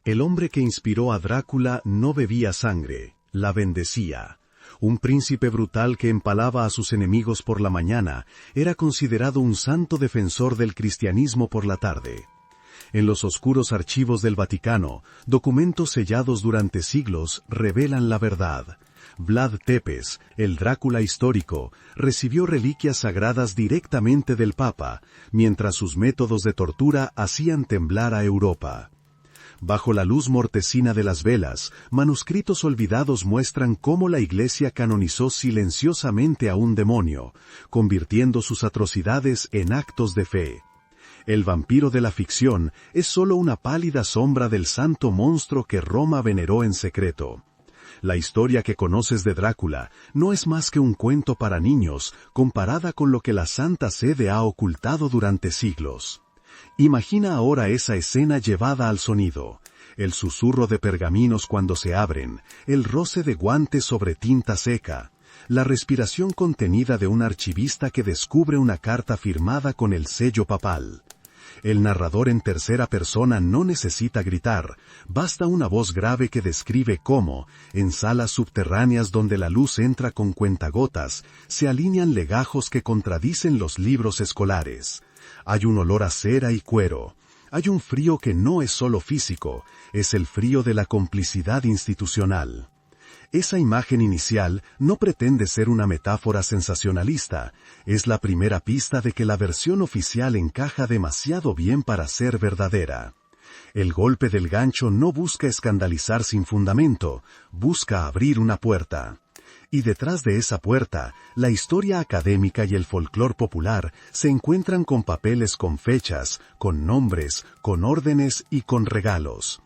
El hombre que inspiró a Drácula no bebía sangre, la bendecía. Un príncipe brutal que empalaba a sus enemigos por la mañana era considerado un santo defensor del cristianismo por la tarde. En los oscuros archivos del Vaticano, documentos sellados durante siglos revelan la verdad. Vlad Tepes, el Drácula histórico, recibió reliquias sagradas directamente del Papa, mientras sus métodos de tortura hacían temblar a Europa. Bajo la luz mortecina de las velas, manuscritos olvidados muestran cómo la Iglesia canonizó silenciosamente a un demonio, convirtiendo sus atrocidades en actos de fe. El vampiro de la ficción es solo una pálida sombra del santo monstruo que Roma veneró en secreto. La historia que conoces de Drácula no es más que un cuento para niños comparada con lo que la Santa Sede ha ocultado durante siglos. Imagina ahora esa escena llevada al sonido, el susurro de pergaminos cuando se abren, el roce de guantes sobre tinta seca, la respiración contenida de un archivista que descubre una carta firmada con el sello papal. El narrador en tercera persona no necesita gritar, basta una voz grave que describe cómo, en salas subterráneas donde la luz entra con cuentagotas, se alinean legajos que contradicen los libros escolares. Hay un olor a cera y cuero. Hay un frío que no es solo físico, es el frío de la complicidad institucional. Esa imagen inicial no pretende ser una metáfora sensacionalista, es la primera pista de que la versión oficial encaja demasiado bien para ser verdadera. El golpe del gancho no busca escandalizar sin fundamento, busca abrir una puerta. Y detrás de esa puerta, la historia académica y el folclor popular se encuentran con papeles con fechas, con nombres, con órdenes y con regalos.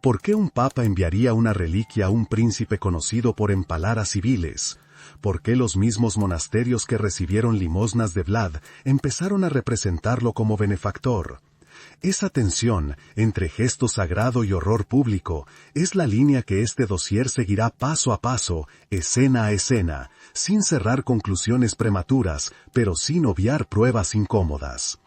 ¿Por qué un papa enviaría una reliquia a un príncipe conocido por empalar a civiles? ¿Por qué los mismos monasterios que recibieron limosnas de Vlad empezaron a representarlo como benefactor? Esa tensión entre gesto sagrado y horror público es la línea que este dossier seguirá paso a paso, escena a escena, sin cerrar conclusiones prematuras, pero sin obviar pruebas incómodas.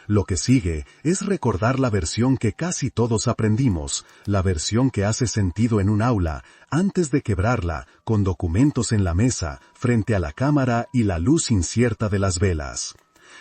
Lo que sigue es recordar la versión que casi todos aprendimos, la versión que hace sentido en un aula, antes de quebrarla, con documentos en la mesa, frente a la cámara y la luz incierta de las velas.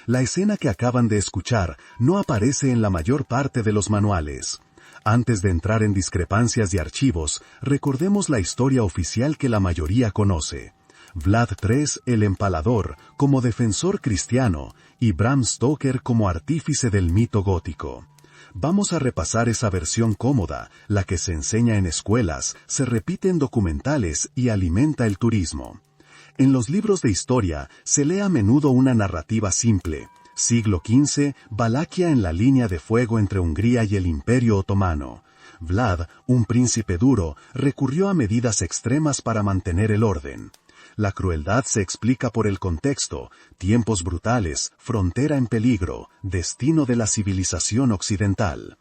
La escena que acaban de escuchar no aparece en la mayor parte de los manuales. Antes de entrar en discrepancias de archivos, recordemos la historia oficial que la mayoría conoce. Vlad III el Empalador como defensor cristiano y Bram Stoker como artífice del mito gótico. Vamos a repasar esa versión cómoda, la que se enseña en escuelas, se repite en documentales y alimenta el turismo. En los libros de historia se lee a menudo una narrativa simple. Siglo XV, Valaquia en la línea de fuego entre Hungría y el Imperio Otomano. Vlad, un príncipe duro, recurrió a medidas extremas para mantener el orden. La crueldad se explica por el contexto, tiempos brutales, frontera en peligro, destino de la civilización occidental.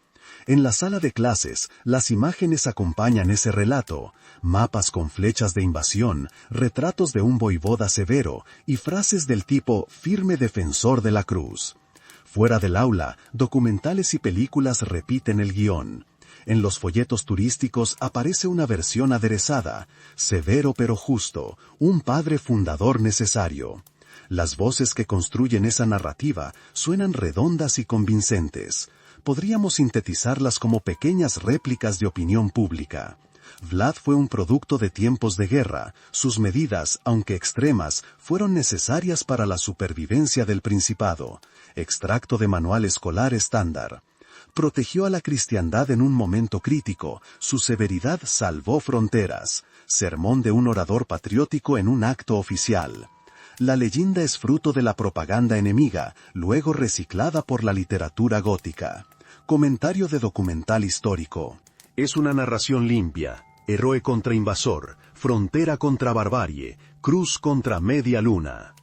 En la sala de clases, las imágenes acompañan ese relato, mapas con flechas de invasión, retratos de un voivoda severo y frases del tipo firme defensor de la cruz. Fuera del aula, documentales y películas repiten el guión. En los folletos turísticos aparece una versión aderezada, severo pero justo, un padre fundador necesario. Las voces que construyen esa narrativa suenan redondas y convincentes. Podríamos sintetizarlas como pequeñas réplicas de opinión pública. Vlad fue un producto de tiempos de guerra, sus medidas, aunque extremas, fueron necesarias para la supervivencia del principado. Extracto de manual escolar estándar. Protegió a la cristiandad en un momento crítico, su severidad salvó fronteras. Sermón de un orador patriótico en un acto oficial. La leyenda es fruto de la propaganda enemiga, luego reciclada por la literatura gótica. Comentario de documental histórico. Es una narración limpia, héroe contra invasor, frontera contra barbarie, cruz contra media luna.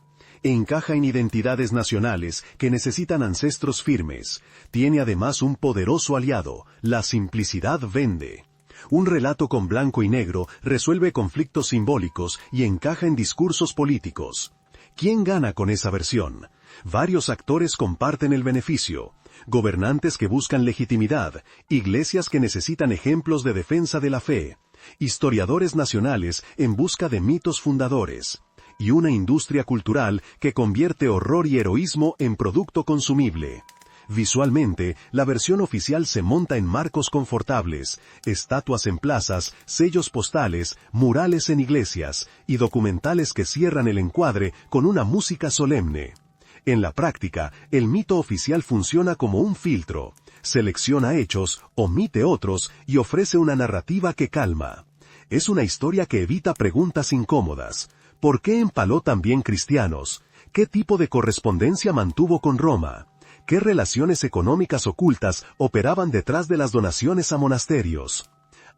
Encaja en identidades nacionales que necesitan ancestros firmes. Tiene además un poderoso aliado, la simplicidad vende. Un relato con blanco y negro resuelve conflictos simbólicos y encaja en discursos políticos. ¿Quién gana con esa versión? Varios actores comparten el beneficio. Gobernantes que buscan legitimidad, iglesias que necesitan ejemplos de defensa de la fe, historiadores nacionales en busca de mitos fundadores, y una industria cultural que convierte horror y heroísmo en producto consumible. Visualmente, la versión oficial se monta en marcos confortables, estatuas en plazas, sellos postales, murales en iglesias, y documentales que cierran el encuadre con una música solemne. En la práctica, el mito oficial funciona como un filtro. Selecciona hechos, omite otros y ofrece una narrativa que calma. Es una historia que evita preguntas incómodas. ¿Por qué empaló también cristianos? ¿Qué tipo de correspondencia mantuvo con Roma? ¿Qué relaciones económicas ocultas operaban detrás de las donaciones a monasterios?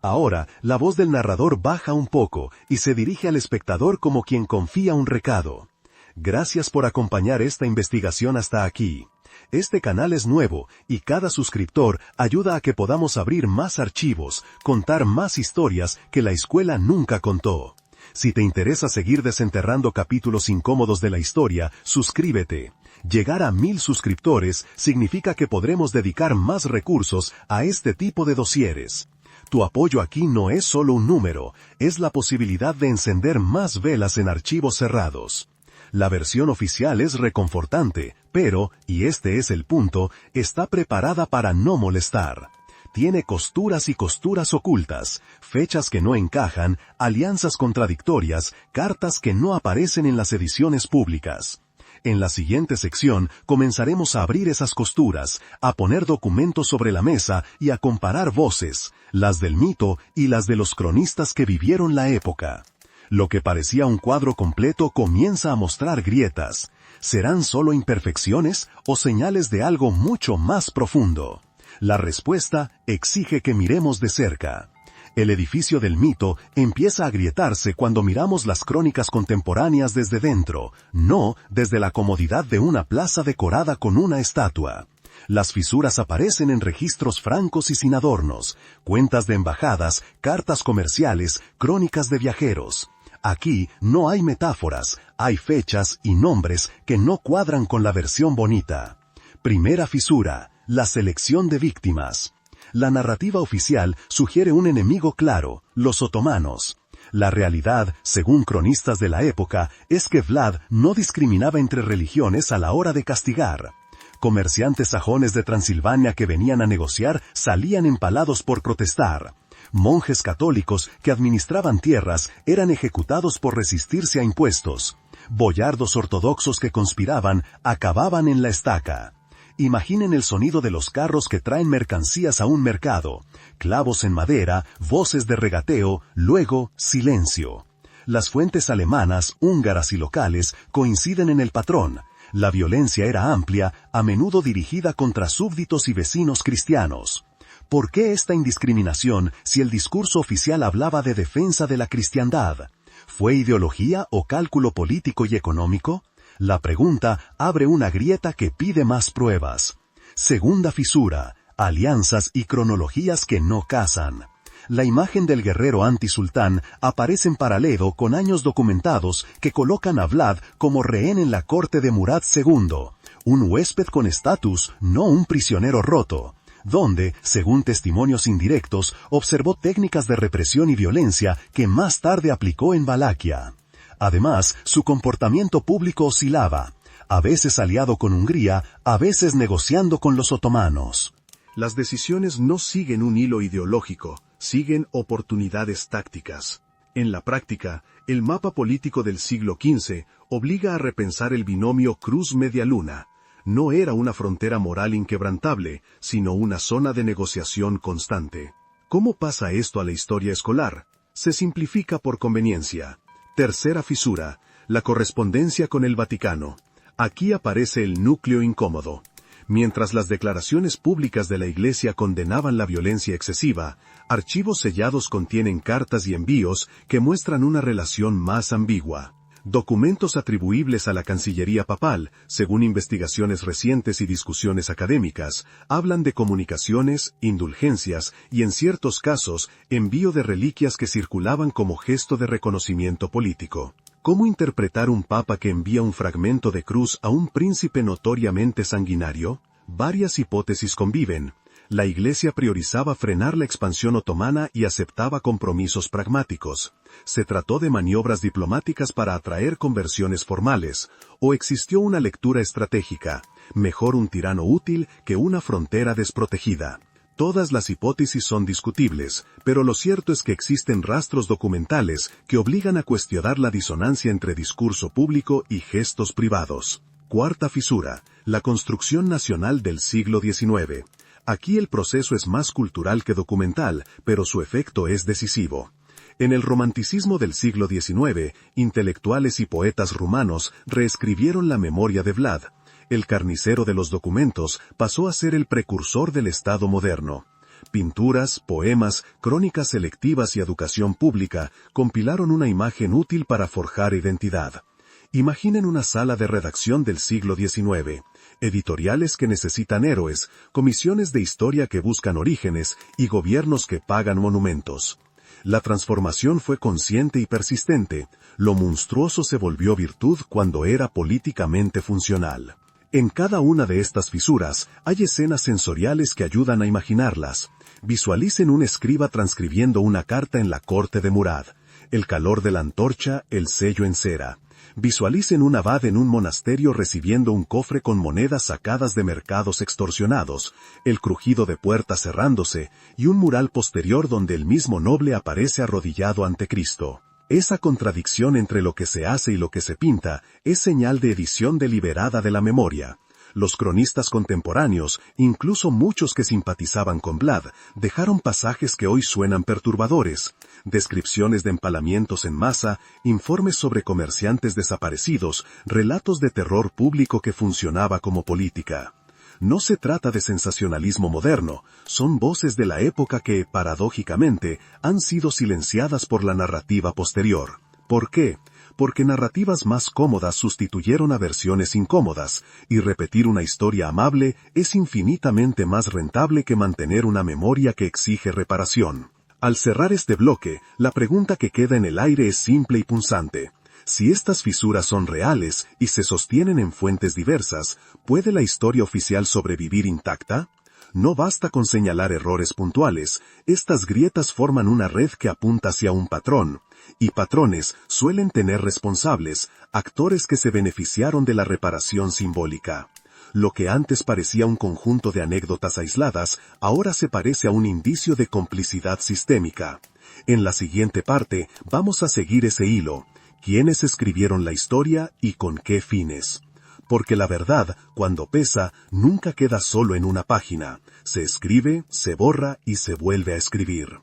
Ahora, la voz del narrador baja un poco y se dirige al espectador como quien confía un recado. Gracias por acompañar esta investigación hasta aquí. Este canal es nuevo y cada suscriptor ayuda a que podamos abrir más archivos, contar más historias que la escuela nunca contó. Si te interesa seguir desenterrando capítulos incómodos de la historia, suscríbete. Llegar a 1000 suscriptores significa que podremos dedicar más recursos a este tipo de dosieres. Tu apoyo aquí no es solo un número, es la posibilidad de encender más velas en archivos cerrados. La versión oficial es reconfortante, pero, y este es el punto, está preparada para no molestar. Tiene costuras y costuras ocultas, fechas que no encajan, alianzas contradictorias, cartas que no aparecen en las ediciones públicas. En la siguiente sección comenzaremos a abrir esas costuras, a poner documentos sobre la mesa y a comparar voces, las del mito y las de los cronistas que vivieron la época. Lo que parecía un cuadro completo comienza a mostrar grietas. ¿Serán solo imperfecciones o señales de algo mucho más profundo? La respuesta exige que miremos de cerca. El edificio del mito empieza a agrietarse cuando miramos las crónicas contemporáneas desde dentro, no desde la comodidad de una plaza decorada con una estatua. Las fisuras aparecen en registros francos y sin adornos, cuentas de embajadas, cartas comerciales, crónicas de viajeros. Aquí no hay metáforas, hay fechas y nombres que no cuadran con la versión bonita. Primera fisura, la selección de víctimas. La narrativa oficial sugiere un enemigo claro, los otomanos. La realidad, según cronistas de la época, es que Vlad no discriminaba entre religiones a la hora de castigar. Comerciantes sajones de Transilvania que venían a negociar salían empalados por protestar. Monjes católicos que administraban tierras eran ejecutados por resistirse a impuestos. Boyardos ortodoxos que conspiraban acababan en la estaca. Imaginen el sonido de los carros que traen mercancías a un mercado, clavos en madera, voces de regateo, luego silencio. Las fuentes alemanas, húngaras y locales coinciden en el patrón. La violencia era amplia, a menudo dirigida contra súbditos y vecinos cristianos. ¿Por qué esta indiscriminación si el discurso oficial hablaba de defensa de la cristiandad? ¿Fue ideología o cálculo político y económico? La pregunta abre una grieta que pide más pruebas. Segunda fisura, alianzas y cronologías que no casan. La imagen del guerrero antisultán aparece en paralelo con años documentados que colocan a Vlad como rehén en la corte de Murad II, un huésped con estatus, no un prisionero roto, donde, según testimonios indirectos, observó técnicas de represión y violencia que más tarde aplicó en Valaquia. Además, su comportamiento público oscilaba, a veces aliado con Hungría, a veces negociando con los otomanos. Las decisiones no siguen un hilo ideológico, siguen oportunidades tácticas. En la práctica, el mapa político del siglo XV obliga a repensar el binomio Cruz-Media Luna. No era una frontera moral inquebrantable, sino una zona de negociación constante. ¿Cómo pasa esto a la historia escolar? Se simplifica por conveniencia. Tercera fisura, la correspondencia con el Vaticano. Aquí aparece el núcleo incómodo. Mientras las declaraciones públicas de la Iglesia condenaban la violencia excesiva, archivos sellados contienen cartas y envíos que muestran una relación más ambigua. Documentos atribuibles a la Cancillería Papal, según investigaciones recientes y discusiones académicas, hablan de comunicaciones, indulgencias y en ciertos casos, envío de reliquias que circulaban como gesto de reconocimiento político. ¿Cómo interpretar un papa que envía un fragmento de cruz a un príncipe notoriamente sanguinario? Varias hipótesis conviven. La Iglesia priorizaba frenar la expansión otomana y aceptaba compromisos pragmáticos. Se trató de maniobras diplomáticas para atraer conversiones formales, o existió una lectura estratégica, mejor un tirano útil que una frontera desprotegida. Todas las hipótesis son discutibles, pero lo cierto es que existen rastros documentales que obligan a cuestionar la disonancia entre discurso público y gestos privados. Cuarta fisura, la construcción nacional del siglo XIX. Aquí el proceso es más cultural que documental, pero su efecto es decisivo. En el romanticismo del siglo XIX, intelectuales y poetas rumanos reescribieron la memoria de Vlad. El carnicero de los documentos pasó a ser el precursor del Estado moderno. Pinturas, poemas, crónicas selectivas y educación pública compilaron una imagen útil para forjar identidad. Imaginen una sala de redacción del siglo XIX, editoriales que necesitan héroes, comisiones de historia que buscan orígenes y gobiernos que pagan monumentos. La transformación fue consciente y persistente. Lo monstruoso se volvió virtud cuando era políticamente funcional. En cada una de estas fisuras hay escenas sensoriales que ayudan a imaginarlas. Visualicen un escriba transcribiendo una carta en la corte de Murad. El calor de la antorcha, el sello en cera. Visualicen un abad en un monasterio recibiendo un cofre con monedas sacadas de mercados extorsionados, el crujido de puertas cerrándose, y un mural posterior donde el mismo noble aparece arrodillado ante Cristo. Esa contradicción entre lo que se hace y lo que se pinta es señal de edición deliberada de la memoria. Los cronistas contemporáneos, incluso muchos que simpatizaban con Vlad, dejaron pasajes que hoy suenan perturbadores. Descripciones de empalamientos en masa, informes sobre comerciantes desaparecidos, relatos de terror público que funcionaba como política. No se trata de sensacionalismo moderno, son voces de la época que, paradójicamente, han sido silenciadas por la narrativa posterior. ¿Por qué? Porque narrativas más cómodas sustituyeron a versiones incómodas, y repetir una historia amable es infinitamente más rentable que mantener una memoria que exige reparación. Al cerrar este bloque, la pregunta que queda en el aire es simple y punzante. Si estas fisuras son reales y se sostienen en fuentes diversas, ¿puede la historia oficial sobrevivir intacta? No basta con señalar errores puntuales, estas grietas forman una red que apunta hacia un patrón, y patrones suelen tener responsables, actores que se beneficiaron de la reparación simbólica. Lo que antes parecía un conjunto de anécdotas aisladas, ahora se parece a un indicio de complicidad sistémica. En la siguiente parte, vamos a seguir ese hilo. ¿Quiénes escribieron la historia y con qué fines? Porque la verdad, cuando pesa, nunca queda solo en una página. Se escribe, se borra y se vuelve a escribir.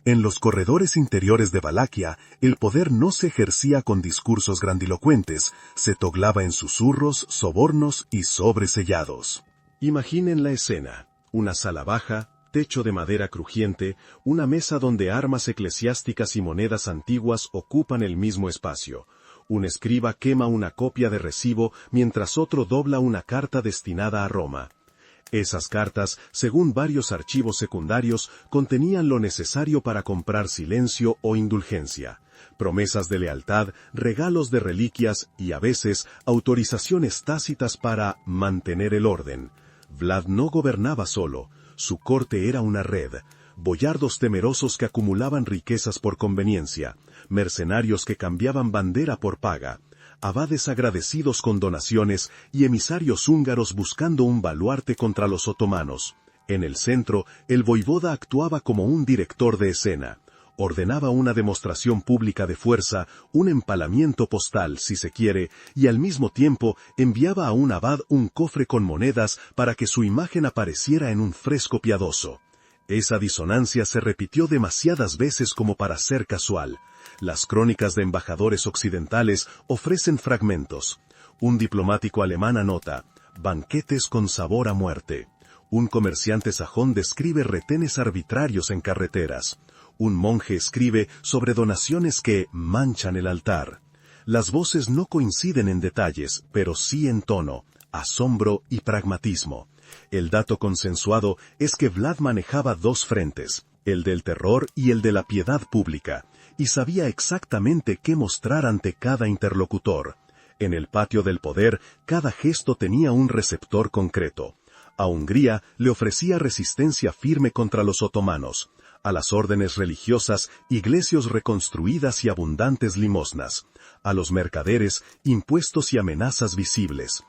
En los corredores interiores de Valaquia, el poder no se ejercía con discursos grandilocuentes, se toglaba en susurros, sobornos y sobresellados. Imaginen la escena. Una sala baja, techo de madera crujiente, una mesa donde armas eclesiásticas y monedas antiguas ocupan el mismo espacio. Un escriba quema una copia de recibo mientras otro dobla una carta destinada a Roma. Esas cartas, según varios archivos secundarios, contenían lo necesario para comprar silencio o indulgencia, promesas de lealtad, regalos de reliquias y, a veces, autorizaciones tácitas para mantener el orden. Vlad no gobernaba solo, su corte era una red, boyardos temerosos que acumulaban riquezas por conveniencia, mercenarios que cambiaban bandera por paga, abades agradecidos con donaciones y emisarios húngaros buscando un baluarte contra los otomanos. En el centro, el voivoda actuaba como un director de escena. Ordenaba una demostración pública de fuerza, un empalamiento postal, si se quiere, y al mismo tiempo enviaba a un abad un cofre con monedas para que su imagen apareciera en un fresco piadoso. Esa disonancia se repitió demasiadas veces como para ser casual. Las crónicas de embajadores occidentales ofrecen fragmentos. Un diplomático alemán anota, banquetes con sabor a muerte. Un comerciante sajón describe retenes arbitrarios en carreteras. Un monje escribe sobre donaciones que manchan el altar. Las voces no coinciden en detalles, pero sí en tono, asombro y pragmatismo. El dato consensuado es que Vlad manejaba dos frentes, el del terror y el de la piedad pública, y sabía exactamente qué mostrar ante cada interlocutor. En el patio del poder, cada gesto tenía un receptor concreto. A Hungría le ofrecía resistencia firme contra los otomanos. A las órdenes religiosas, iglesias reconstruidas y abundantes limosnas. A los mercaderes, impuestos y amenazas visibles.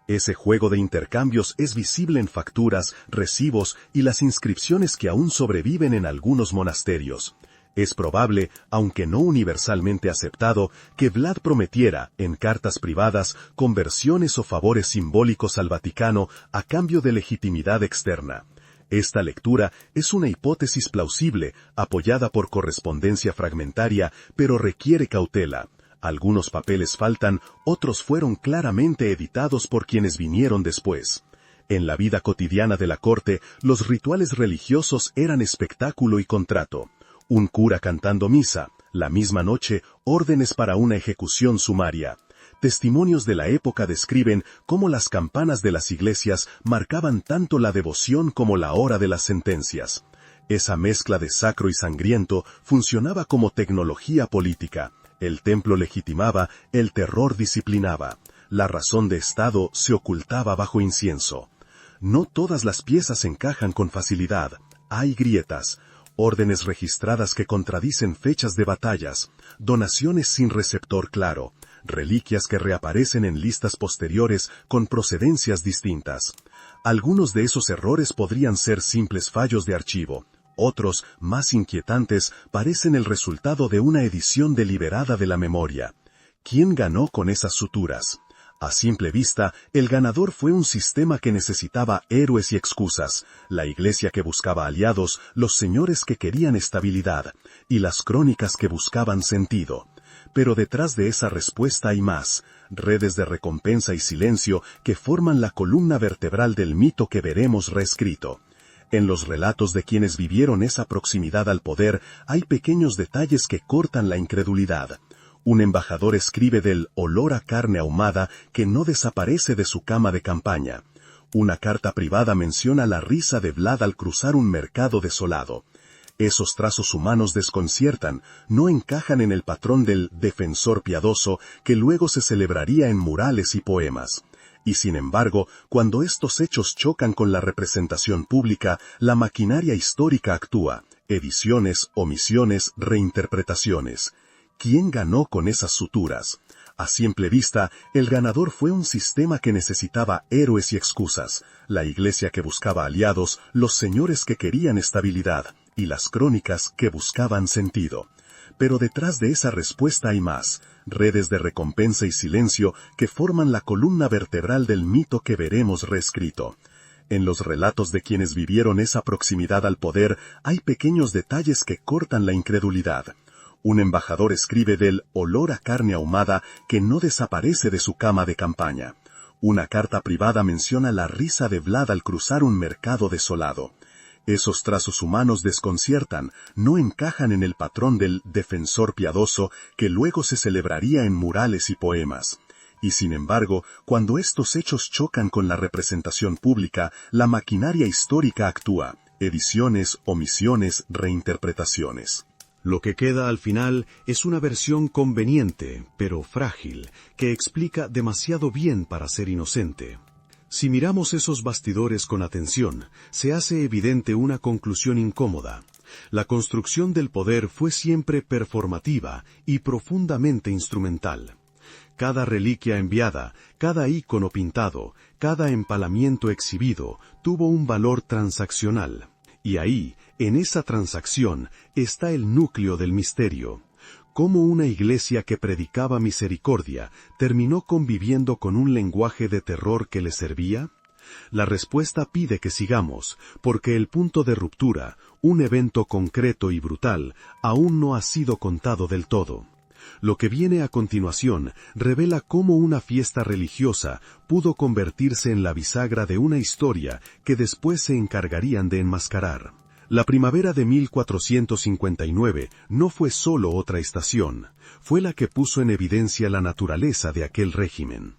Ese juego de intercambios es visible en facturas, recibos y las inscripciones que aún sobreviven en algunos monasterios. Es probable, aunque no universalmente aceptado, que Vlad prometiera, en cartas privadas, conversiones o favores simbólicos al Vaticano a cambio de legitimidad externa. Esta lectura es una hipótesis plausible, apoyada por correspondencia fragmentaria, pero requiere cautela. Algunos papeles faltan, otros fueron claramente editados por quienes vinieron después. En la vida cotidiana de la corte, los rituales religiosos eran espectáculo y contrato. Un cura cantando misa, la misma noche, órdenes para una ejecución sumaria. Testimonios de la época describen cómo las campanas de las iglesias marcaban tanto la devoción como la hora de las sentencias. Esa mezcla de sacro y sangriento funcionaba como tecnología política. El templo legitimaba, el terror disciplinaba. La razón de Estado se ocultaba bajo incienso. No todas las piezas encajan con facilidad. Hay grietas, órdenes registradas que contradicen fechas de batallas, donaciones sin receptor claro, reliquias que reaparecen en listas posteriores con procedencias distintas. Algunos de esos errores podrían ser simples fallos de archivo. Otros, más inquietantes, parecen el resultado de una edición deliberada de la memoria. ¿Quién ganó con esas suturas? A simple vista, el ganador fue un sistema que necesitaba héroes y excusas, la iglesia que buscaba aliados, los señores que querían estabilidad, y las crónicas que buscaban sentido. Pero detrás de esa respuesta hay más, redes de recompensa y silencio que forman la columna vertebral del mito que veremos reescrito. En los relatos de quienes vivieron esa proximidad al poder hay pequeños detalles que cortan la incredulidad. Un embajador escribe del olor a carne ahumada que no desaparece de su cama de campaña. Una carta privada menciona la risa de Vlad al cruzar un mercado desolado. Esos trazos humanos desconciertan, no encajan en el patrón del defensor piadoso que luego se celebraría en murales y poemas. Y sin embargo, cuando estos hechos chocan con la representación pública, la maquinaria histórica actúa. Ediciones, omisiones, reinterpretaciones. ¿Quién ganó con esas suturas? A simple vista, el ganador fue un sistema que necesitaba héroes y excusas, la iglesia que buscaba aliados, los señores que querían estabilidad, y las crónicas que buscaban sentido. Pero detrás de esa respuesta hay más, redes de recompensa y silencio que forman la columna vertebral del mito que veremos reescrito. En los relatos de quienes vivieron esa proximidad al poder hay pequeños detalles que cortan la incredulidad. Un embajador escribe del olor a carne ahumada que no desaparece de su cama de campaña. Una carta privada menciona la risa de Vlad al cruzar un mercado desolado. Esos trazos humanos desconciertan, no encajan en el patrón del defensor piadoso que luego se celebraría en murales y poemas. Y sin embargo, cuando estos hechos chocan con la representación pública, la maquinaria histórica actúa. Ediciones, omisiones, reinterpretaciones. Lo que queda al final es una versión conveniente, pero frágil, que explica demasiado bien para ser inocente. Si miramos esos bastidores con atención, se hace evidente una conclusión incómoda. La construcción del poder fue siempre performativa y profundamente instrumental. Cada reliquia enviada, cada ícono pintado, cada empalamiento exhibido, tuvo un valor transaccional. Y ahí, en esa transacción, está el núcleo del misterio. ¿Cómo una iglesia que predicaba misericordia terminó conviviendo con un lenguaje de terror que le servía? La respuesta pide que sigamos, porque el punto de ruptura, un evento concreto y brutal, aún no ha sido contado del todo. Lo que viene a continuación revela cómo una fiesta religiosa pudo convertirse en la bisagra de una historia que después se encargarían de enmascarar. La primavera de 1459 no fue solo otra estación, fue la que puso en evidencia la naturaleza de aquel régimen.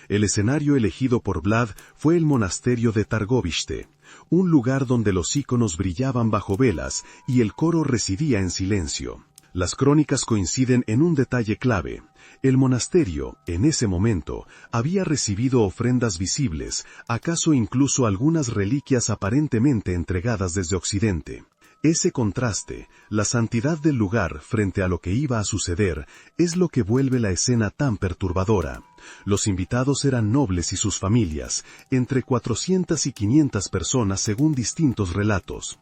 El escenario elegido por Vlad fue el monasterio de Targoviste, un lugar donde los íconos brillaban bajo velas y el coro residía en silencio. Las crónicas coinciden en un detalle clave. El monasterio, en ese momento, había recibido ofrendas visibles, acaso incluso algunas reliquias aparentemente entregadas desde Occidente. Ese contraste, la santidad del lugar frente a lo que iba a suceder, es lo que vuelve la escena tan perturbadora. Los invitados eran nobles y sus familias, entre 400 y 500 personas según distintos relatos.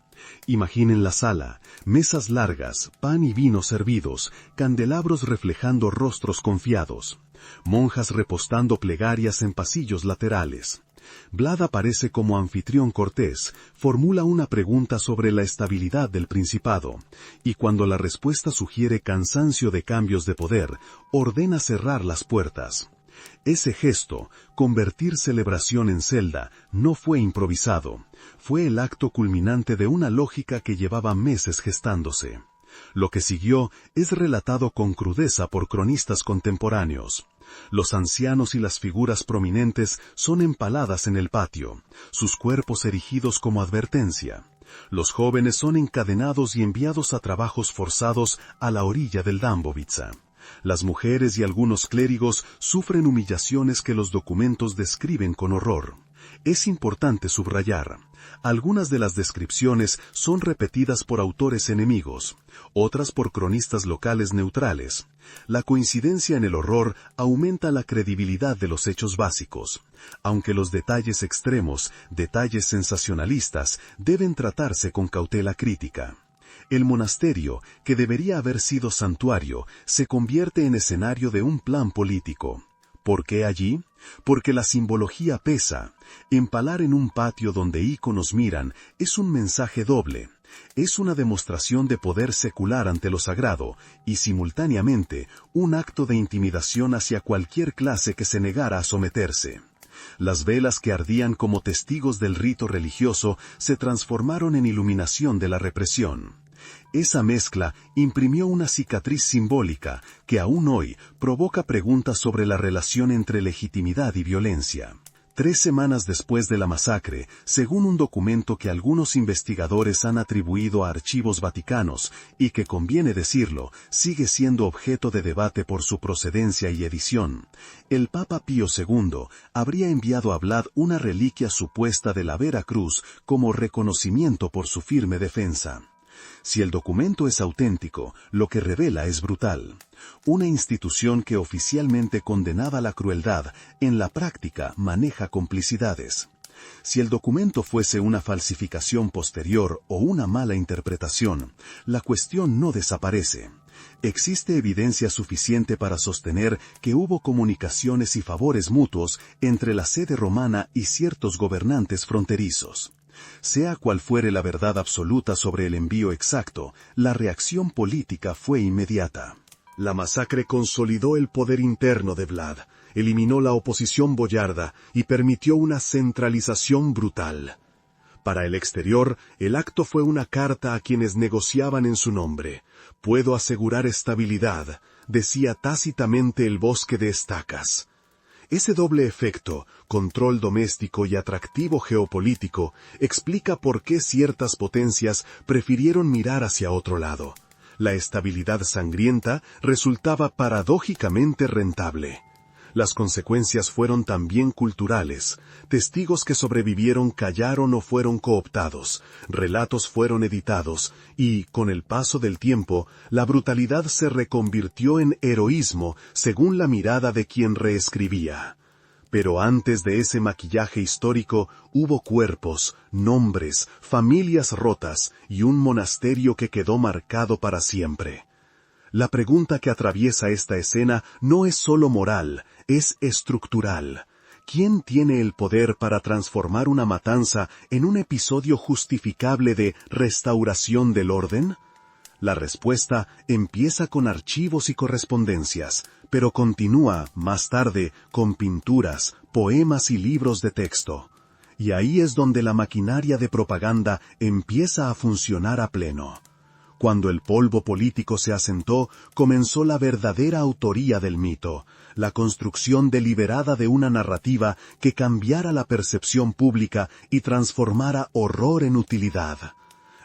Imaginen la sala, mesas largas, pan y vino servidos, candelabros reflejando rostros confiados, monjas repostando plegarias en pasillos laterales. Vlad aparece como anfitrión cortés, formula una pregunta sobre la estabilidad del principado, y cuando la respuesta sugiere cansancio de cambios de poder, ordena cerrar las puertas. Ese gesto, convertir celebración en celda, no fue improvisado, fue el acto culminante de una lógica que llevaba meses gestándose. Lo que siguió es relatado con crudeza por cronistas contemporáneos. Los ancianos y las figuras prominentes son empaladas en el patio, sus cuerpos erigidos como advertencia. Los jóvenes son encadenados y enviados a trabajos forzados a la orilla del Dambovitsa. Las mujeres y algunos clérigos sufren humillaciones que los documentos describen con horror. Es importante subrayar, algunas de las descripciones son repetidas por autores enemigos, otras por cronistas locales neutrales. La coincidencia en el horror aumenta la credibilidad de los hechos básicos, aunque los detalles extremos, detalles sensacionalistas, deben tratarse con cautela crítica. El monasterio, que debería haber sido santuario, se convierte en escenario de un plan político. ¿Por qué allí? Porque la simbología pesa. Empalar en un patio donde íconos miran es un mensaje doble. Es una demostración de poder secular ante lo sagrado y, simultáneamente, un acto de intimidación hacia cualquier clase que se negara a someterse. Las velas que ardían como testigos del rito religioso se transformaron en iluminación de la represión. Esa mezcla imprimió una cicatriz simbólica que aún hoy provoca preguntas sobre la relación entre legitimidad y violencia. 3 semanas después de la masacre, según un documento que algunos investigadores han atribuido a archivos vaticanos, y que conviene decirlo, sigue siendo objeto de debate por su procedencia y edición, el Papa Pío II habría enviado a Vlad una reliquia supuesta de la Vera Cruz como reconocimiento por su firme defensa. Si el documento es auténtico, lo que revela es brutal. Una institución que oficialmente condenaba la crueldad, en la práctica maneja complicidades. Si el documento fuese una falsificación posterior o una mala interpretación, la cuestión no desaparece. Existe evidencia suficiente para sostener que hubo comunicaciones y favores mutuos entre la sede romana y ciertos gobernantes fronterizos. Sea cual fuere la verdad absoluta sobre el envío exacto, la reacción política fue inmediata. La masacre consolidó el poder interno de Vlad, eliminó la oposición boyarda y permitió una centralización brutal. Para el exterior, el acto fue una carta a quienes negociaban en su nombre. «Puedo asegurar estabilidad», decía tácitamente el bosque de estacas. Ese doble efecto, control doméstico y atractivo geopolítico, explica por qué ciertas potencias prefirieron mirar hacia otro lado. La estabilidad sangrienta resultaba paradójicamente rentable. Las consecuencias fueron también culturales. Testigos que sobrevivieron callaron o fueron cooptados, relatos fueron editados, y, con el paso del tiempo, la brutalidad se reconvirtió en heroísmo según la mirada de quien reescribía. Pero antes de ese maquillaje histórico, hubo cuerpos, nombres, familias rotas y un monasterio que quedó marcado para siempre. La pregunta que atraviesa esta escena no es solo moral, es estructural. ¿Quién tiene el poder para transformar una matanza en un episodio justificable de restauración del orden? La respuesta empieza con archivos y correspondencias, pero continúa, más tarde, con pinturas, poemas y libros de texto. Y ahí es donde la maquinaria de propaganda empieza a funcionar a pleno. Cuando el polvo político se asentó, comenzó la verdadera autoría del mito, la construcción deliberada de una narrativa que cambiara la percepción pública y transformara horror en utilidad.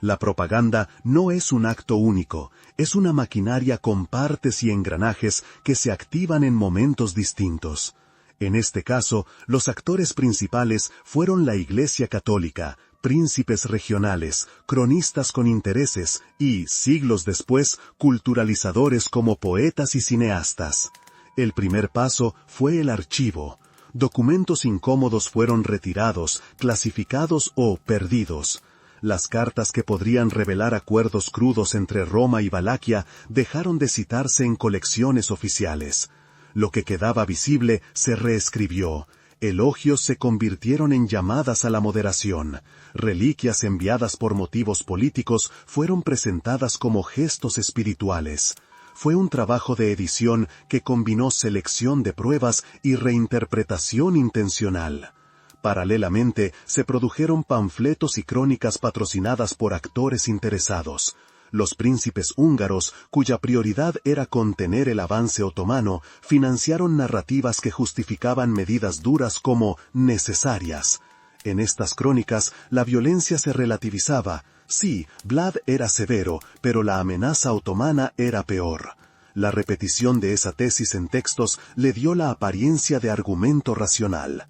La propaganda no es un acto único, es una maquinaria con partes y engranajes que se activan en momentos distintos. En este caso, los actores principales fueron la Iglesia Católica, príncipes regionales, cronistas con intereses y, siglos después, culturalizadores como poetas y cineastas. El primer paso fue el archivo. Documentos incómodos fueron retirados, clasificados o perdidos. Las cartas que podrían revelar acuerdos crudos entre Roma y Valaquia dejaron de citarse en colecciones oficiales. Lo que quedaba visible se reescribió. Elogios se convirtieron en llamadas a la moderación. Reliquias enviadas por motivos políticos fueron presentadas como gestos espirituales. Fue un trabajo de edición que combinó selección de pruebas y reinterpretación intencional. Paralelamente, se produjeron panfletos y crónicas patrocinadas por actores interesados. Los príncipes húngaros, cuya prioridad era contener el avance otomano, financiaron narrativas que justificaban medidas duras como necesarias. En estas crónicas, la violencia se relativizaba. Sí, Vlad era severo, pero la amenaza otomana era peor. La repetición de esa tesis en textos le dio la apariencia de argumento racional.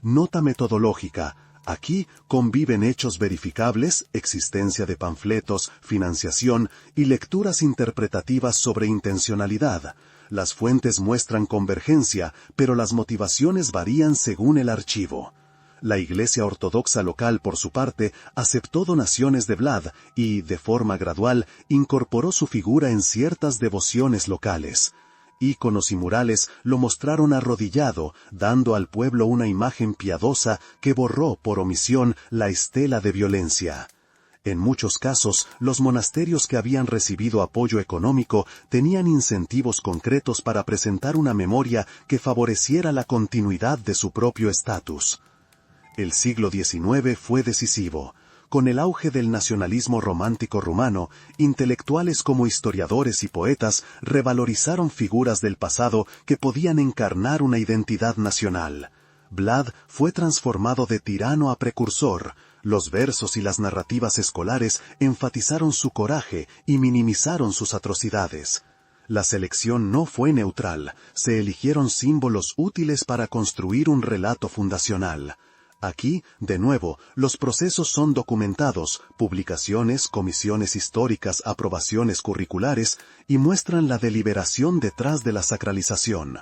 Nota metodológica. Aquí conviven hechos verificables, existencia de panfletos, financiación y lecturas interpretativas sobre intencionalidad. Las fuentes muestran convergencia, pero las motivaciones varían según el archivo. La Iglesia Ortodoxa local, por su parte, aceptó donaciones de Vlad y, de forma gradual, incorporó su figura en ciertas devociones locales. Íconos y murales lo mostraron arrodillado, dando al pueblo una imagen piadosa que borró por omisión la estela de violencia. En muchos casos, los monasterios que habían recibido apoyo económico tenían incentivos concretos para presentar una memoria que favoreciera la continuidad de su propio estatus. El siglo XIX fue decisivo. Con el auge del nacionalismo romántico rumano, intelectuales como historiadores y poetas revalorizaron figuras del pasado que podían encarnar una identidad nacional. Vlad fue transformado de tirano a precursor. Los versos y las narrativas escolares enfatizaron su coraje y minimizaron sus atrocidades. La selección no fue neutral, se eligieron símbolos útiles para construir un relato fundacional. Aquí, de nuevo, los procesos son documentados, publicaciones, comisiones históricas, aprobaciones curriculares, y muestran la deliberación detrás de la sacralización.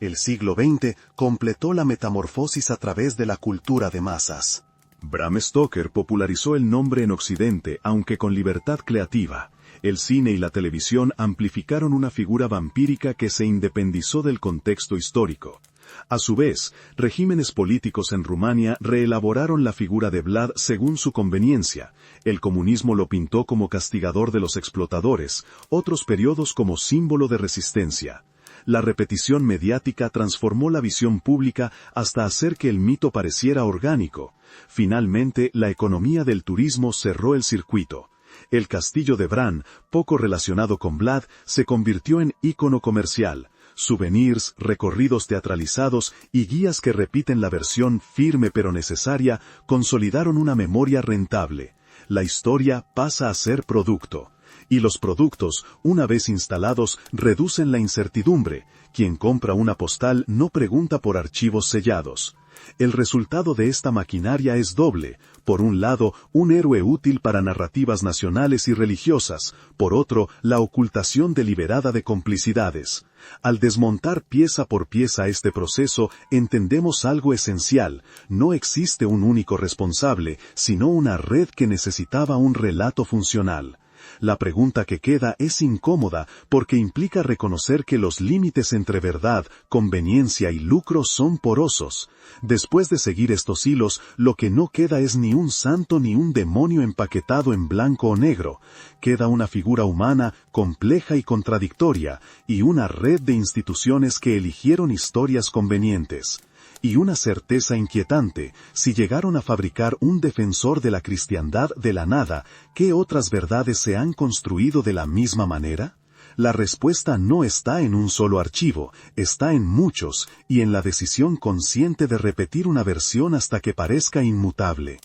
El siglo XX completó la metamorfosis a través de la cultura de masas. Bram Stoker popularizó el nombre en Occidente, aunque con libertad creativa. El cine y la televisión amplificaron una figura vampírica que se independizó del contexto histórico. A su vez, regímenes políticos en Rumania reelaboraron la figura de Vlad según su conveniencia. El comunismo lo pintó como castigador de los explotadores, otros periodos como símbolo de resistencia. La repetición mediática transformó la visión pública hasta hacer que el mito pareciera orgánico. Finalmente, la economía del turismo cerró el circuito. El castillo de Bran, poco relacionado con Vlad, se convirtió en ícono comercial. Souvenirs, recorridos teatralizados y guías que repiten la versión firme pero necesaria consolidaron una memoria rentable. La historia pasa a ser producto. Y los productos, una vez instalados, reducen la incertidumbre. Quien compra una postal no pregunta por archivos sellados. El resultado de esta maquinaria es doble. Por un lado, un héroe útil para narrativas nacionales y religiosas. Por otro, la ocultación deliberada de complicidades. Al desmontar pieza por pieza este proceso, entendemos algo esencial. No existe un único responsable, sino una red que necesitaba un relato funcional. La pregunta que queda es incómoda porque implica reconocer que los límites entre verdad, conveniencia y lucro son porosos. Después de seguir estos hilos, lo que no queda es ni un santo ni un demonio empaquetado en blanco o negro. Queda una figura humana, compleja y contradictoria, y una red de instituciones que eligieron historias convenientes. Y una certeza inquietante, si llegaron a fabricar un defensor de la cristiandad de la nada, ¿qué otras verdades se han construido de la misma manera? La respuesta no está en un solo archivo, está en muchos, y en la decisión consciente de repetir una versión hasta que parezca inmutable.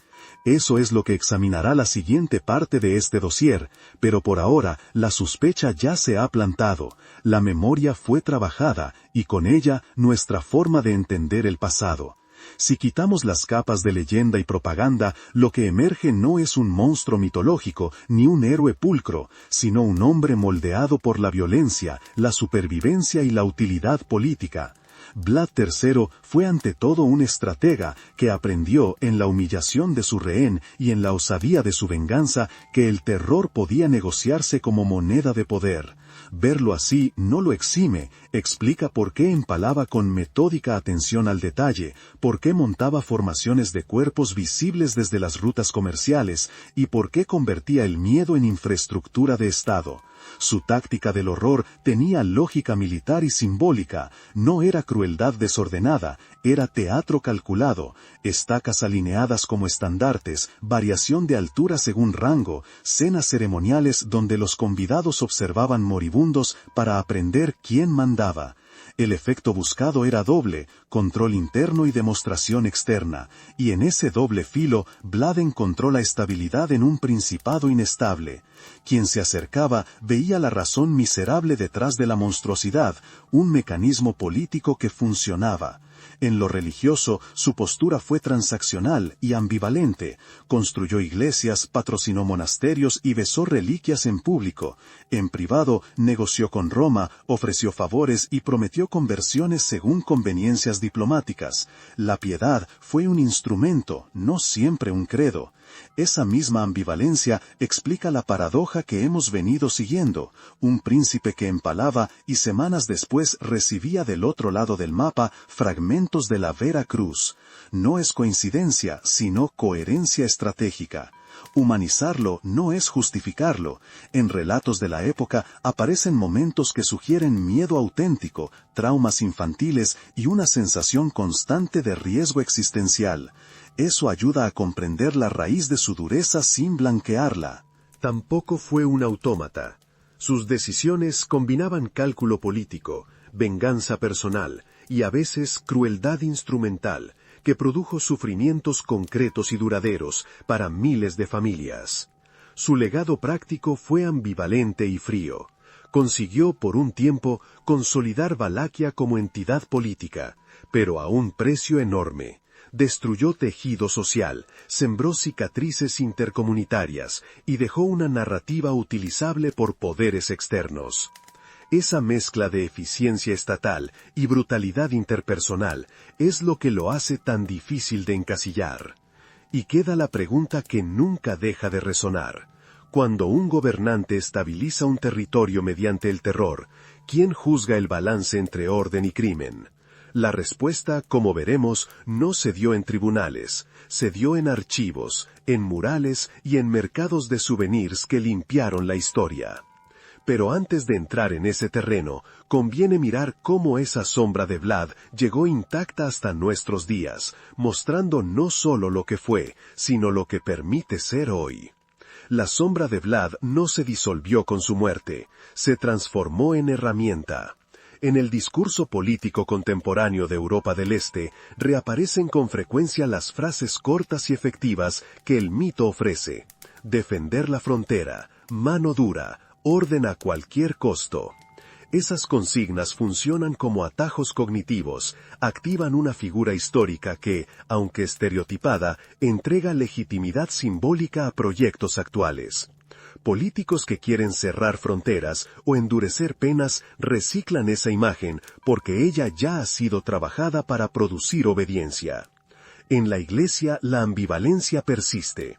Eso es lo que examinará la siguiente parte de este dossier, pero por ahora la sospecha ya se ha plantado, la memoria fue trabajada y con ella nuestra forma de entender el pasado. Si quitamos las capas de leyenda y propaganda, lo que emerge no es un monstruo mitológico ni un héroe pulcro, sino un hombre moldeado por la violencia, la supervivencia y la utilidad política. Vlad III fue ante todo un estratega que aprendió en la humillación de su rehén y en la osadía de su venganza que el terror podía negociarse como moneda de poder. Verlo así no lo exime, explica por qué empalaba con metódica atención al detalle, por qué montaba formaciones de cuerpos visibles desde las rutas comerciales y por qué convertía el miedo en infraestructura de Estado. Su táctica del horror tenía lógica militar y simbólica, no era crueldad desordenada, era teatro calculado, estacas alineadas como estandartes, variación de altura según rango, cenas ceremoniales donde los convidados observaban moribundos para aprender quién mandaba. El efecto buscado era doble, control interno y demostración externa, y en ese doble filo Vlad encontró la estabilidad en un principado inestable. Quien se acercaba veía la razón miserable detrás de la monstruosidad, un mecanismo político que funcionaba. En lo religioso, su postura fue transaccional y ambivalente. Construyó iglesias, patrocinó monasterios y besó reliquias en público. En privado, negoció con Roma, ofreció favores y prometió conversiones según conveniencias diplomáticas. La piedad fue un instrumento, no siempre un credo. Esa misma ambivalencia explica la paradoja que hemos venido siguiendo, un príncipe que empalaba y semanas después recibía del otro lado del mapa fragmentos de la Vera Cruz. No es coincidencia, sino coherencia estratégica. Humanizarlo no es justificarlo. En relatos de la época aparecen momentos que sugieren miedo auténtico, traumas infantiles y una sensación constante de riesgo existencial. Eso ayuda a comprender la raíz de su dureza sin blanquearla. Tampoco fue un autómata. Sus decisiones combinaban cálculo político, venganza personal y a veces crueldad instrumental, que produjo sufrimientos concretos y duraderos para miles de familias. Su legado práctico fue ambivalente y frío. Consiguió por un tiempo consolidar Valaquia como entidad política, pero a un precio enorme. Destruyó tejido social, sembró cicatrices intercomunitarias y dejó una narrativa utilizable por poderes externos. Esa mezcla de eficiencia estatal y brutalidad interpersonal es lo que lo hace tan difícil de encasillar. Y queda la pregunta que nunca deja de resonar. Cuando un gobernante estabiliza un territorio mediante el terror, ¿quién juzga el balance entre orden y crimen? La respuesta, como veremos, no se dio en tribunales, se dio en archivos, en murales y en mercados de souvenirs que limpiaron la historia. Pero antes de entrar en ese terreno, conviene mirar cómo esa sombra de Vlad llegó intacta hasta nuestros días, mostrando no solo lo que fue, sino lo que permite ser hoy. La sombra de Vlad no se disolvió con su muerte, se transformó en herramienta. En el discurso político contemporáneo de Europa del Este, reaparecen con frecuencia las frases cortas y efectivas que el mito ofrece. Defender la frontera, mano dura, orden a cualquier costo. Esas consignas funcionan como atajos cognitivos, activan una figura histórica que, aunque estereotipada, entrega legitimidad simbólica a proyectos actuales. Políticos que quieren cerrar fronteras o endurecer penas reciclan esa imagen porque ella ya ha sido trabajada para producir obediencia. En la Iglesia la ambivalencia persiste.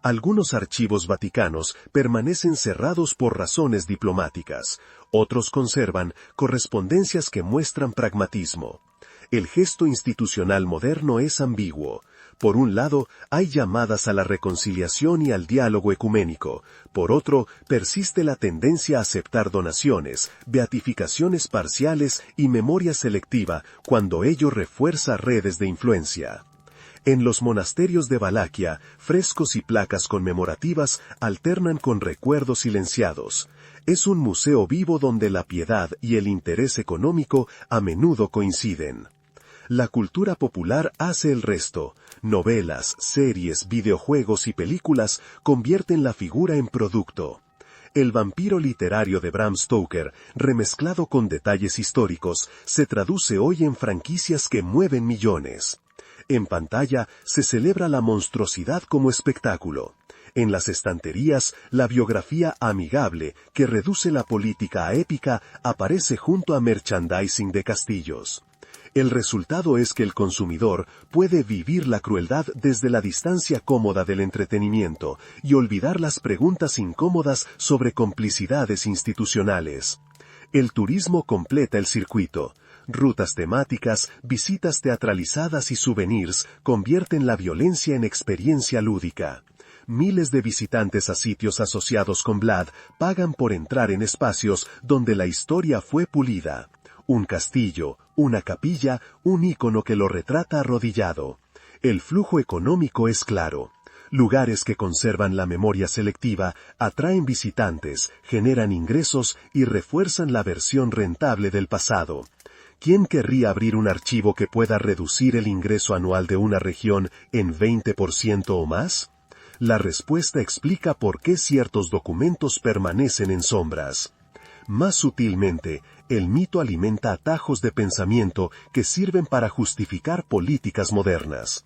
Algunos archivos vaticanos permanecen cerrados por razones diplomáticas, otros conservan correspondencias que muestran pragmatismo. El gesto institucional moderno es ambiguo. Por un lado, hay llamadas a la reconciliación y al diálogo ecuménico. Por otro, persiste la tendencia a aceptar donaciones, beatificaciones parciales y memoria selectiva cuando ello refuerza redes de influencia. En los monasterios de Valaquia, frescos y placas conmemorativas alternan con recuerdos silenciados. Es un museo vivo donde la piedad y el interés económico a menudo coinciden. La cultura popular hace el resto. Novelas, series, videojuegos y películas convierten la figura en producto. El vampiro literario de Bram Stoker, remezclado con detalles históricos, se traduce hoy en franquicias que mueven millones. En pantalla se celebra la monstruosidad como espectáculo. En las estanterías, la biografía amigable, que reduce la política a épica, aparece junto a merchandising de castillos. El resultado es que el consumidor puede vivir la crueldad desde la distancia cómoda del entretenimiento y olvidar las preguntas incómodas sobre complicidades institucionales. El turismo completa el circuito. Rutas temáticas, visitas teatralizadas y souvenirs convierten la violencia en experiencia lúdica. Miles de visitantes a sitios asociados con Vlad pagan por entrar en espacios donde la historia fue pulida. Un castillo, una capilla, un ícono que lo retrata arrodillado. El flujo económico es claro. Lugares que conservan la memoria selectiva atraen visitantes, generan ingresos y refuerzan la versión rentable del pasado. ¿Quién querría abrir un archivo que pueda reducir el ingreso anual de una región en 20% o más? La respuesta explica por qué ciertos documentos permanecen en sombras. Más sutilmente, el mito alimenta atajos de pensamiento que sirven para justificar políticas modernas.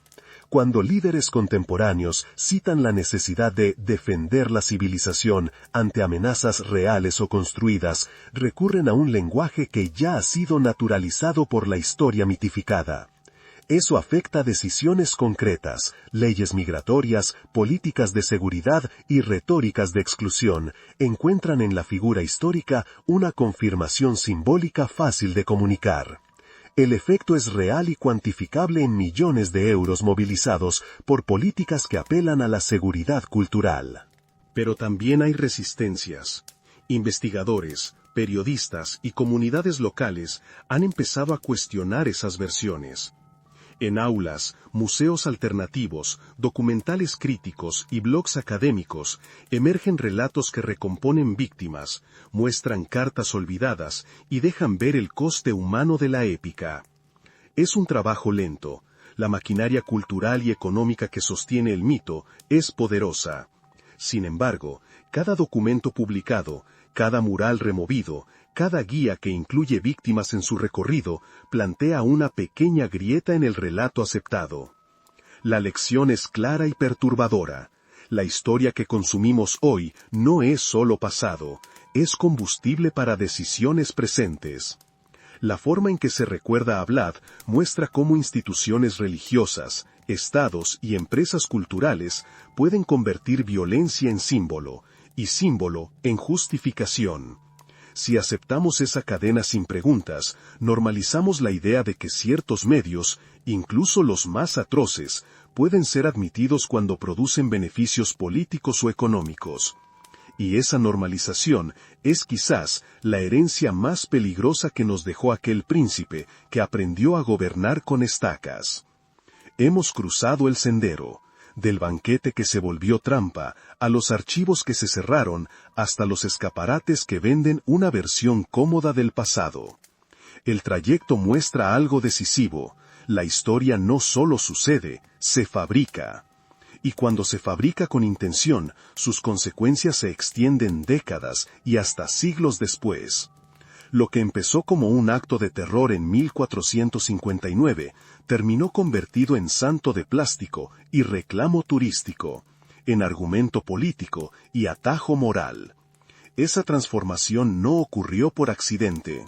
Cuando líderes contemporáneos citan la necesidad de defender la civilización ante amenazas reales o construidas, recurren a un lenguaje que ya ha sido naturalizado por la historia mitificada. Eso afecta decisiones concretas, leyes migratorias, políticas de seguridad y retóricas de exclusión, encuentran en la figura histórica una confirmación simbólica fácil de comunicar. El efecto es real y cuantificable en millones de euros movilizados por políticas que apelan a la seguridad cultural. Pero también hay resistencias. Investigadores, periodistas y comunidades locales han empezado a cuestionar esas versiones. En aulas, museos alternativos, documentales críticos y blogs académicos, emergen relatos que recomponen víctimas, muestran cartas olvidadas y dejan ver el coste humano de la épica. Es un trabajo lento. La maquinaria cultural y económica que sostiene el mito es poderosa. Sin embargo, cada documento publicado, cada mural removido, cada guía que incluye víctimas en su recorrido, plantea una pequeña grieta en el relato aceptado. La lección es clara y perturbadora. La historia que consumimos hoy no es solo pasado, es combustible para decisiones presentes. La forma en que se recuerda a Vlad muestra cómo instituciones religiosas, estados y empresas culturales pueden convertir violencia en símbolo, y símbolo en justificación. Si aceptamos esa cadena sin preguntas, normalizamos la idea de que ciertos medios, incluso los más atroces, pueden ser admitidos cuando producen beneficios políticos o económicos. Y esa normalización es quizás la herencia más peligrosa que nos dejó aquel príncipe que aprendió a gobernar con estacas. Hemos cruzado el sendero. Del banquete que se volvió trampa, a los archivos que se cerraron, hasta los escaparates que venden una versión cómoda del pasado. El trayecto muestra algo decisivo. La historia no solo sucede, se fabrica. Y cuando se fabrica con intención, sus consecuencias se extienden décadas y hasta siglos después. Lo que empezó como un acto de terror en 1459, terminó convertido en santo de plástico y reclamo turístico, en argumento político y atajo moral. Esa transformación no ocurrió por accidente.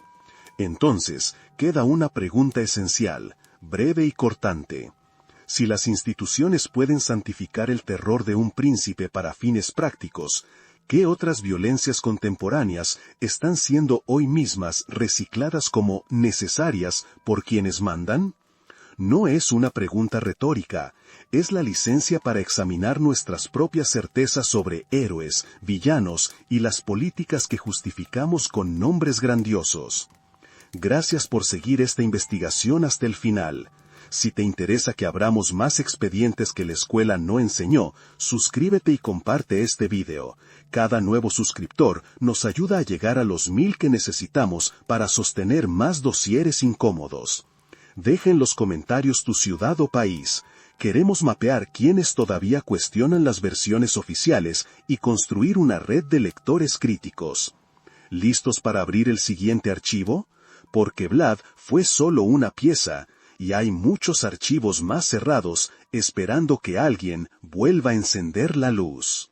Entonces, queda una pregunta esencial, breve y cortante. Si las instituciones pueden santificar el terror de un príncipe para fines prácticos, ¿qué otras violencias contemporáneas están siendo hoy mismas recicladas como necesarias por quienes mandan? No es una pregunta retórica, es la licencia para examinar nuestras propias certezas sobre héroes, villanos y las políticas que justificamos con nombres grandiosos. Gracias por seguir esta investigación hasta el final. Si te interesa que abramos más expedientes que la escuela no enseñó, suscríbete y comparte este video. Cada nuevo suscriptor nos ayuda a llegar a los 1000 que necesitamos para sostener más dosieres incómodos. Deja en los comentarios tu ciudad o país. Queremos mapear quienes todavía cuestionan las versiones oficiales y construir una red de lectores críticos. ¿Listos para abrir el siguiente archivo? Porque Vlad fue solo una pieza, y hay muchos archivos más cerrados esperando que alguien vuelva a encender la luz.